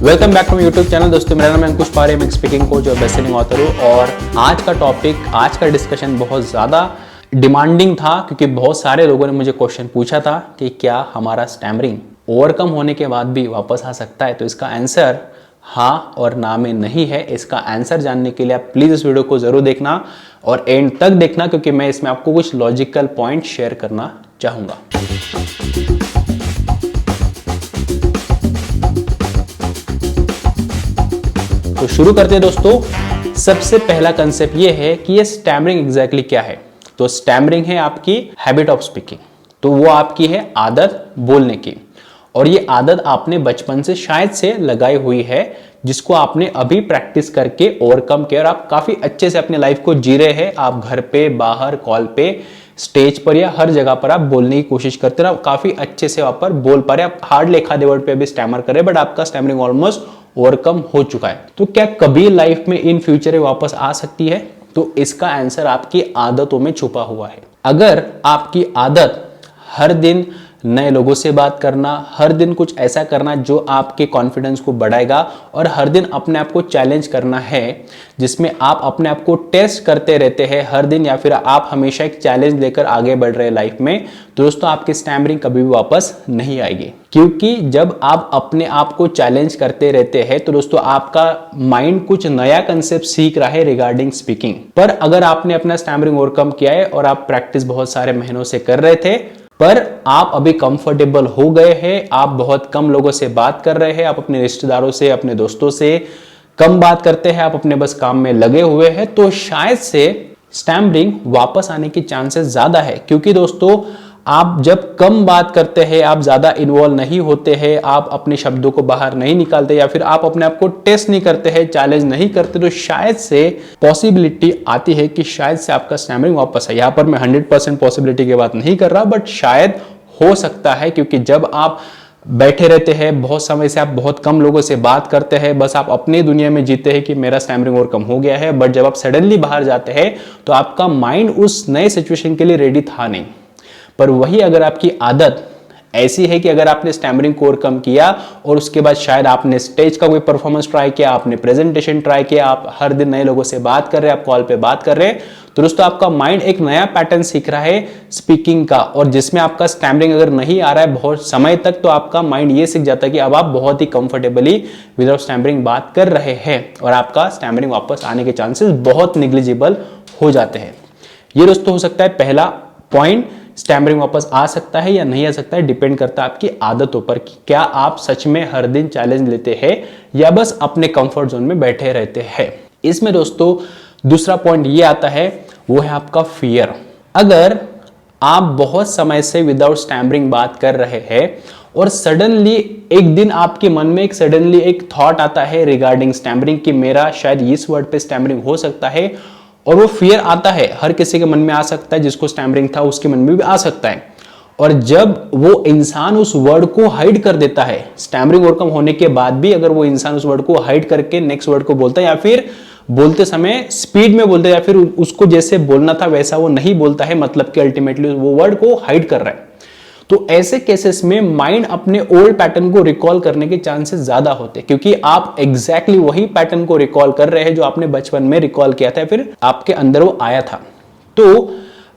Welcome back to my YouTube channel. दोस्तों मेरा नाम है अंकुश पारे, मैं स्पीकिंग कोच और बेस्ट सेलिंग ऑथर हूँ। और आज का टॉपिक, आज का डिस्कशन बहुत ज़्यादा डिमांडिंग था क्योंकि बहुत सारे लोगों ने मुझे क्वेश्चन पूछा था कि क्या हमारा स्टैमरिंग ओवरकम होने के बाद भी वापस आ सकता है। तो इसका आंसर हाँ और ना में नहीं है। इसका आंसर जानने के लिए आप प्लीज़ इस वीडियो को ज़रूर देखना और एंड तक देखना, क्योंकि मैं इसमें आपको कुछ लॉजिकल पॉइंट शेयर करना चाहूँगा। तो शुरू करते हैं दोस्तों। सबसे पहला कंसेप्ट ये है कि ये स्टैमरिंग एग्जैक्टली क्या है। तो स्टैमरिंग है आपकी हैबिट ऑफ स्पीकिंग। तो वो आपकी है आदत बोलने की, और ये आदत आपने बचपन से शायद से लगाई हुई है, जिसको आपने अभी प्रैक्टिस करके ओवरकम किया और आप काफी अच्छे से अपने लाइफ को जी रहे हैं। आप घर पे, बाहर, कॉल पे, स्टेज पर या हर जगह पर आप बोलने की कोशिश करते रहे, काफी अच्छे से वहां पर बोल पा रहे। आप हार्ड एक आधे वर्ड पे भी स्टैमर कर रहे, बट आपका स्टैमरिंग ऑलमोस्ट ओवरकम हो चुका है। तो क्या कभी लाइफ में इन फ्यूचर वापस आ सकती है? तो इसका आंसर आपकी आदतों में छुपा हुआ है। अगर आपकी आदत हर दिन नए लोगों से बात करना, हर दिन कुछ ऐसा करना जो आपके कॉन्फिडेंस को बढ़ाएगा, और हर दिन अपने आप को चैलेंज करना है जिसमें आप अपने आप को टेस्ट करते रहते हैं हर दिन, या फिर आप हमेशा एक चैलेंज लेकर आगे बढ़ रहे हैं लाइफ में, तो दोस्तों आपकी स्टैमरिंग कभी भी वापस नहीं आएगी। क्योंकि जब आप अपने आप को चैलेंज करते रहते हैं तो दोस्तों आपका माइंड कुछ नया कंसेप्ट सीख रहा है रिगार्डिंग स्पीकिंग। पर अगर आपने अपना स्टैमरिंग ओवरकम किया है और आप प्रैक्टिस बहुत सारे महीनों से कर रहे थे, पर आप अभी कंफर्टेबल हो गए हैं, आप बहुत कम लोगों से बात कर रहे हैं, आप अपने रिश्तेदारों से, अपने दोस्तों से कम बात करते हैं, आप अपने बस काम में लगे हुए हैं, तो शायद से स्टैमरिंग वापस आने की चांसेस ज्यादा है। क्योंकि दोस्तों आप जब कम बात करते हैं, आप ज्यादा इन्वॉल्व नहीं होते हैं, आप अपने शब्दों को बाहर नहीं निकालते, या फिर आप अपने आप को टेस्ट नहीं करते हैं, चैलेंज नहीं करते, तो शायद से पॉसिबिलिटी आती है कि शायद से आपका स्टैमरिंग वापस है। यहां पर मैं 100% पॉसिबिलिटी की बात नहीं कर रहा, बट शायद हो सकता है। क्योंकि जब आप बैठे रहते हैं बहुत समय से, आप बहुत कम लोगों से बात करते हैं, बस आप अपनी दुनिया में जीते हैं कि मेरा स्टैमरिंग ओवरकम हो गया है, बट जब आप सडनली बाहर जाते हैं तो आपका माइंड उस नए सिचुएशन के लिए रेडी था नहीं। पर वही अगर आपकी आदत ऐसी है कि अगर आपने स्टैमरिंग को ओवरकम किया और उसके बाद शायद आपने स्टेज का कोई परफॉर्मेंस ट्राई किया, आपने प्रेजेंटेशन ट्राई किया, आप हर दिन नए लोगों से बात कर रहे हैं, आप कॉल पे बात कर रहे हैं, तो दोस्तों आपका माइंड एक नया पैटर्न सीख रहा है स्पीकिंग का, और जिसमें आपका स्टैमरिंग अगर नहीं आ रहा है बहुत समय तक, तो आपका माइंड ये सीख जाता है कि अब आप बहुत ही कंफर्टेबली विदाउट स्टैमरिंग बात कर रहे हैं, और आपका स्टैमरिंग वापस आने के चांसेस बहुत निग्लिजिबल हो जाते हैं। ये दोस्तों हो सकता है पहला पॉइंट। स्टैमरिंग वापस आ सकता है या नहीं आ सकता है, डिपेंड करता है आपकी आदतों पर कि क्या आप सच में हर दिन चैलेंज लेते हैं या बस अपने कंफर्ट जोन में बैठे रहते हैं। इसमें दोस्तों दूसरा पॉइंट ये आता है, वो है आपका फियर। अगर आप बहुत समय से विदाउट स्टैमरिंग बात कर रहे हैं और सडनली एक दिन आपके मन में एक थॉट आता है रिगार्डिंग स्टैमरिंग कि मेरा शायद इस वर्ड पे स्टैमरिंग हो सकता है, और वो फियर आता है, हर किसी के मन में आ सकता है, जिसको स्टैमरिंग था उसके मन में भी आ सकता है। और जब वो इंसान उस वर्ड को हाइड कर देता है, स्टैमरिंग ओवरकम होने के बाद भी अगर वो इंसान उस वर्ड को हाइड करके नेक्स्ट वर्ड को बोलता है, या फिर बोलते समय स्पीड में बोलता है, या फिर उसको जैसे बोलना था वैसा वो नहीं बोलता है, मतलब कि अल्टीमेटली वो वर्ड को हाइड कर रहा है, तो ऐसे केसेस में माइंड अपने ओल्ड पैटर्न को रिकॉल करने के चांसेस ज्यादा होते हैं, क्योंकि आप एग्जैक्टली वही पैटर्न को रिकॉल कर रहे हैं जो आपने बचपन में रिकॉल किया था, फिर आपके अंदर वो आया था। तो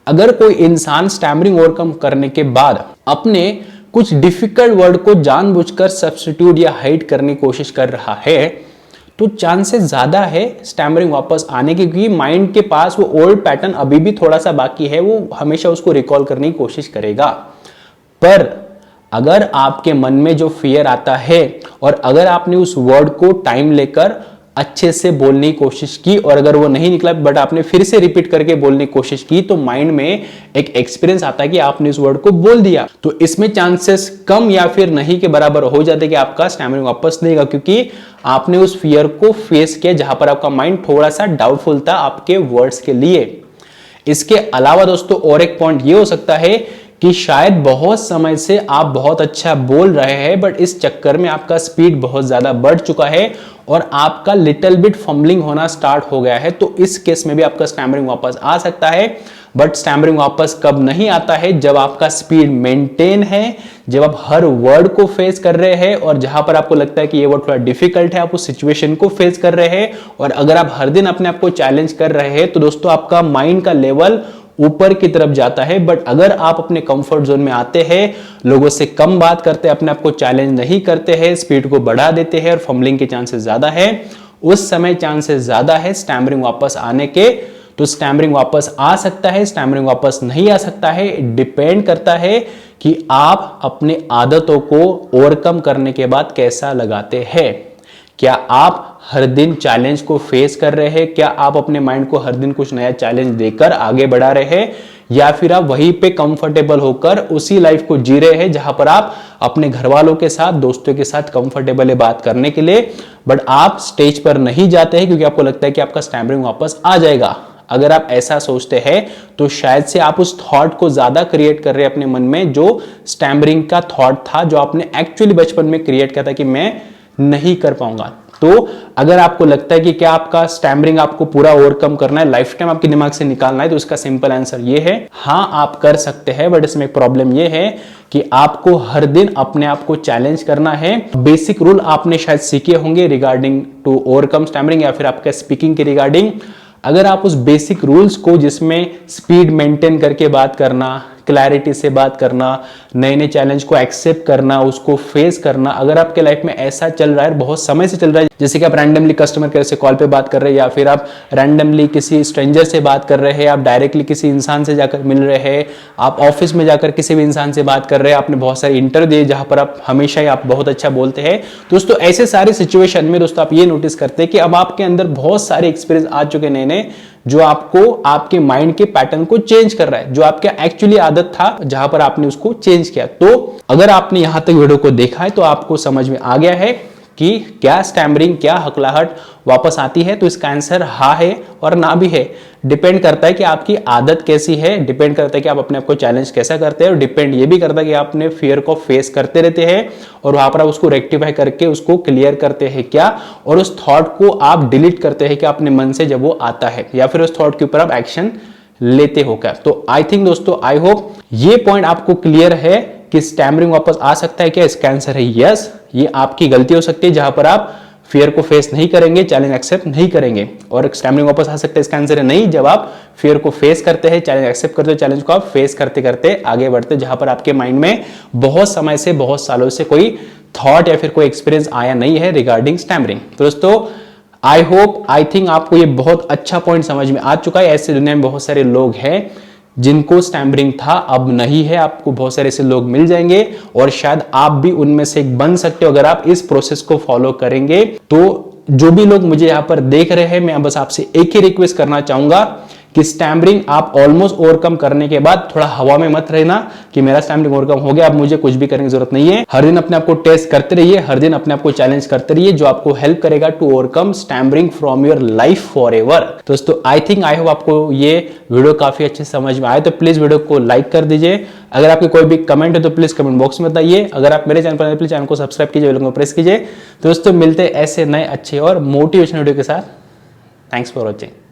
अगर कोई इंसान स्टैमरिंग ओवरकम करने के बाद अपने कुछ डिफिकल्ट वर्ड को जानबूझकर सब्स्टिट्यूट या हाइड करने की कोशिश कर रहा है, तो चांसेस ज्यादा है स्टैमरिंग वापस आने की, क्योंकि माइंड के पास वो ओल्ड पैटर्न अभी भी थोड़ा सा बाकी है, वो हमेशा उसको रिकॉल करने की कोशिश करेगा। पर अगर आपके मन में जो फियर आता है और अगर आपने उस वर्ड को टाइम लेकर अच्छे से बोलने की कोशिश की, और अगर वो नहीं निकला बट आपने फिर से रिपीट करके बोलने की कोशिश की, तो माइंड में एक एक्सपीरियंस आता है कि आपने उस वर्ड को बोल दिया, तो इसमें चांसेस कम या फिर नहीं के बराबर हो जाते कि आपका स्टैमरिंग वापस नहीं आएगा, क्योंकि आपने उस फियर को फेस किया जहां पर आपका माइंड थोड़ा सा डाउटफुल था आपके वर्ड्स के लिए। इसके अलावा दोस्तों और एक पॉइंट ये हो सकता है कि शायद बहुत समय से आप बहुत अच्छा बोल रहे हैं, बट इस चक्कर में आपका स्पीड बहुत ज्यादा बढ़ चुका है और आपका लिटिल बिट फंबलिंग होना स्टार्ट हो गया है, तो इस केस में भी आपका स्टैमरिंग वापस आ सकता है। बट स्टैमरिंग वापस कब नहीं आता है, जब आपका स्पीड मेंटेन है, जब आप हर वर्ड को फेस कर रहे हैं और जहां पर आपको लगता है कि ये वर्ड थोड़ा डिफिकल्ट है, आप उस सिचुएशन को फेस कर रहे हैं। और अगर आप हर दिन अपने आप को चैलेंज कर रहे हैं तो दोस्तों आपका माइंड का लेवल ऊपर की तरफ जाता है। बट अगर आप अपने कंफर्ट जोन में आते हैं, लोगों से कम बात करते हैं, अपने आप को चैलेंज नहीं करते हैं, स्पीड को बढ़ा देते हैं और फंबलिंग के चांसेस ज्यादा है, उस समय चांसेस ज्यादा है स्टैमरिंग वापस आने के। तो स्टैमरिंग वापस आ सकता है, स्टैमरिंग वापस नहीं आ सकता है, डिपेंड करता है कि आप अपने आदतों को ओवरकम करने के बाद कैसा लगाते हैं। क्या आप हर दिन चैलेंज को फेस कर रहे हैं, क्या आप अपने माइंड को हर दिन कुछ नया चैलेंज देकर आगे बढ़ा रहे हैं, या फिर आप वहीं पे कंफर्टेबल होकर उसी लाइफ को जी रहे हैं जहां पर आप अपने घर वालों के साथ, दोस्तों के साथ कंफर्टेबल है बात करने के लिए, बट आप स्टेज पर नहीं जाते हैं क्योंकि आपको लगता है कि आपका स्टैमरिंग वापस आ जाएगा। अगर आप ऐसा सोचते हैं तो शायद से आप उस थॉट को ज्यादा क्रिएट कर रहे हैं अपने मन में, जो स्टैमरिंग का थॉट था, जो आपने एक्चुअली बचपन में क्रिएट किया था कि मैं नहीं कर पाऊंगा। तो अगर आपको लगता है कि क्या आपका स्टैमरिंग आपको पूरा ओवरकम करना है, लाइफ टाइम आपके दिमाग से निकालना है, तो उसका सिंपल आंसर ये है, हाँ आप कर सकते हैं। बट इसमें एक प्रॉब्लम ये है कि आपको हर दिन अपने आप को चैलेंज करना है। बेसिक रूल आपने शायद सीखे होंगे रिगार्डिंग टू ओवरकम स्टैमरिंग या फिर आपके स्पीकिंग के रिगार्डिंग। अगर आप उस बेसिक रूल्स को, जिसमें स्पीड मेंटेन करके बात करना, क्लैरिटी से बात करना, नए नए चैलेंज को एक्सेप्ट करना, उसको फेस करना, अगर आपके लाइफ में ऐसा चल रहा है, बहुत समय से चल रहा है, जैसे कि आप रैंडमली कस्टमर केयर से कॉल पे बात कर रहे हैं, या फिर आप रैंडमली किसी स्ट्रेंजर से बात कर रहे हैं, आप डायरेक्टली किसी इंसान से जाकर मिल रहे हैं, आप ऑफिस में जाकर किसी भी इंसान से बात कर रहे हैं, आपने बहुत सारे इंटरव्यू दिए जहां पर आप हमेशा ही आप बहुत अच्छा बोलते हैं। दोस्तों ऐसे सारे सिचुएशन में दोस्तों आप ये नोटिस करते हैं कि अब आपके अंदर बहुत सारे एक्सपीरियंस आ चुके नए नए, जो आपको आपके माइंड के पैटर्न को चेंज कर रहा है, जो आपका एक्चुअली आदत था जहां पर आपने उसको चेंज किया। तो अगर आपने यहां तक वीडियो को देखा है तो आपको समझ में आ गया है कि क्या स्टैमरिंग, क्या हकलाहट वापस आती है। तो इसका आंसर हाँ है और ना भी है। डिपेंड करता है कि आपकी आदत कैसी है, डिपेंड करता है कि आप अपने आप को चैलेंज कैसा करते हैं, और डिपेंड ये भी करता है कि आप अपने फियर को फेस करते रहते हैं और वहां पर आप उसको रेक्टिफाई करके उसको क्लियर करते हैं क्या, और उस थॉट को आप डिलीट करते हैं क्या अपने मन से जब वो आता है, या फिर उस थॉट के ऊपर आप एक्शन लेते हो क्या। तो आई थिंक दोस्तों, आई होप ये पॉइंट आपको क्लियर है कि स्टैमरिंग वापस आ सकता है क्या। इसका आंसर है यस। ये आपकी गलती हो सकती है जहां पर आप फियर को फेस नहीं करेंगे, चैलेंज एक्सेप्ट नहीं करेंगे, और स्टैमरिंग वापस आ सकता है। इसका आंसर है नहीं, जब आप फियर को फेस करते हैं, चैलेंज एक्सेप्ट करते हो, चैलेंज को आप फेस करते करते आगे बढ़ते, जहां पर आपके माइंड में बहुत समय से, बहुत सालों से कोई थॉट या फिर कोई एक्सपीरियंस आया नहीं है रिगार्डिंग स्टैमरिंग। तो दोस्तों आई होप, आई थिंक आपको ये बहुत अच्छा पॉइंट समझ में आ चुका है। ऐसे दुनिया में बहुत सारे लोग हैं जिनको स्टैमरिंग था, अब नहीं है। आपको बहुत सारे ऐसे लोग मिल जाएंगे और शायद आप भी उनमें से एक बन सकते हो अगर आप इस प्रोसेस को फॉलो करेंगे। तो जो भी लोग मुझे यहां पर देख रहे हैं, मैं बस आपसे एक ही रिक्वेस्ट करना चाहूंगा कि स्टैमरिंग आप ऑलमोस्ट ओवरकम करने के बाद थोड़ा हवा में मत रहना कि मेरा स्टैमरिंग ओवरकम हो गया, अब मुझे कुछ भी करने की जरूरत नहीं है। हर दिन अपने आप को टेस्ट करते रहिए, हर दिन अपने आप को चैलेंज करते रहिए, जो आपको हेल्प करेगा to overcome stammering from your life for ever. दोस्तों आई थिंक, आई होप आपको ये वीडियो काफी अच्छे समझ में आए। तो प्लीज वीडियो को लाइक कर दीजिए। अगर आपके कोई भी कमेंट है तो प्लीज कमेंट बॉक्स में बताइए। अगर आप मेरे चैनल पर प्लीज चैनल को सब्सक्राइब कीजिए, बेल को प्रेस कीजिए। तो दोस्तों मिलते हैं ऐसे नए अच्छे और मोटिवेशनल वीडियो के साथ। Thanks for watching.